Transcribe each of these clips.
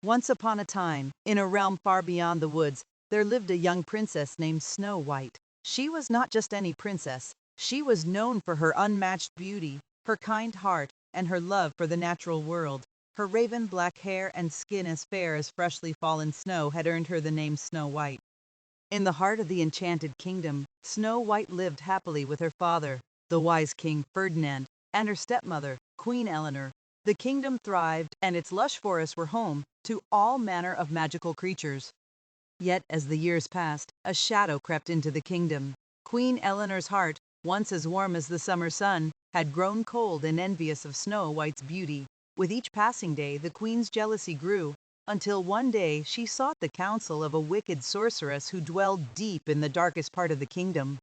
Once upon a time, in a realm far beyond the woods, there lived a young princess named Snow White. She was not just any princess. She was known for her unmatched beauty, her kind heart, and her love for the natural world. Her raven black hair and skin as fair as freshly fallen snow had earned her the name Snow White. In the heart of the Enchanted Kingdom, Snow White lived happily with her father, the wise King Ferdinand, and her stepmother, Queen Eleanor. The kingdom thrived, and its lush forests were home to all manner of magical creatures. Yet, as the years passed, a shadow crept into the kingdom. Queen Eleanor's heart, once as warm as the summer sun, had grown cold and envious of Snow White's beauty. With each passing day, the queen's jealousy grew, until one day she sought the counsel of a wicked sorceress who dwelled deep in the darkest part of the kingdom.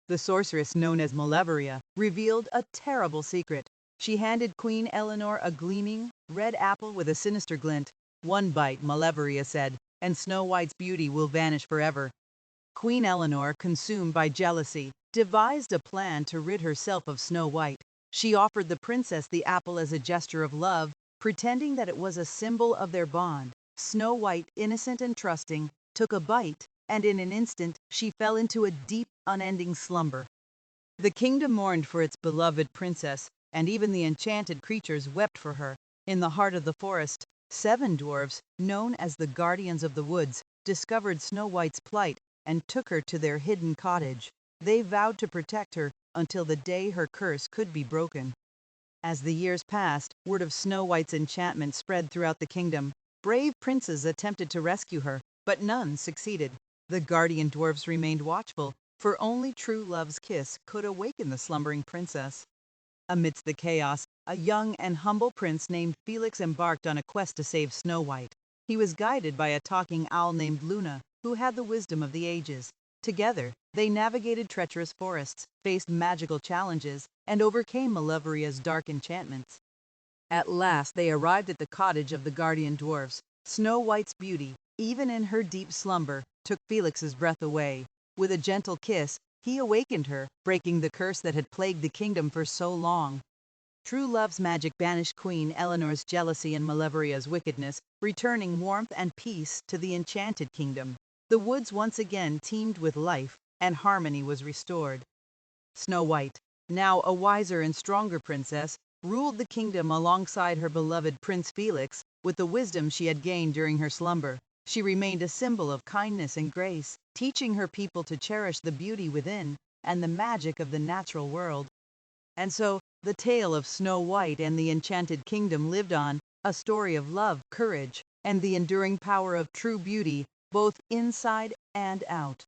The sorceress, known as Malevoria, revealed a terrible secret. She handed Queen Eleanor a gleaming, red apple with a sinister glint. "One bite," Malevoria said, "and Snow White's beauty will vanish forever." Queen Eleanor, consumed by jealousy, devised a plan to rid herself of Snow White. She offered the princess the apple as a gesture of love, pretending that it was a symbol of their bond. Snow White, innocent and trusting, took a bite, and in an instant she fell into a deep, unending slumber. The kingdom mourned for its beloved princess, and even the enchanted creatures wept for her. In the heart of the forest, 7 dwarfs, known as the guardians of the woods, discovered Snow White's plight and took her to their hidden cottage. They vowed to protect her until the day her curse could be broken. As the years passed, word of Snow White's enchantment spread throughout the kingdom. Brave princes attempted to rescue her, but none succeeded. The guardian dwarfs remained watchful, for only true love's kiss could awaken the slumbering princess. Amidst the chaos, a young and humble prince named Felix embarked on a quest to save Snow White. He was guided by a talking owl named Luna, who had the wisdom of the ages. Together, they navigated treacherous forests, faced magical challenges, and overcame Maleveria's dark enchantments. At last, they arrived at the cottage of the guardian dwarfs. Snow White's beauty, even in her deep slumber, took Felix's breath away. With a gentle kiss, he awakened her, breaking the curse that had plagued the kingdom for so long. True love's magic banished Queen Eleanor's jealousy and Maleveria's wickedness, returning warmth and peace to the Enchanted Kingdom. The woods once again teemed with life, and harmony was restored. Snow White, now a wiser and stronger princess, ruled the kingdom alongside her beloved Prince Felix. With the wisdom she had gained during her slumber, she remained a symbol of kindness and grace, teaching her people to cherish the beauty within and the magic of the natural world. And so, the tale of Snow White and the Enchanted Kingdom lived on, a story of love, courage, and the enduring power of true beauty, both inside and out.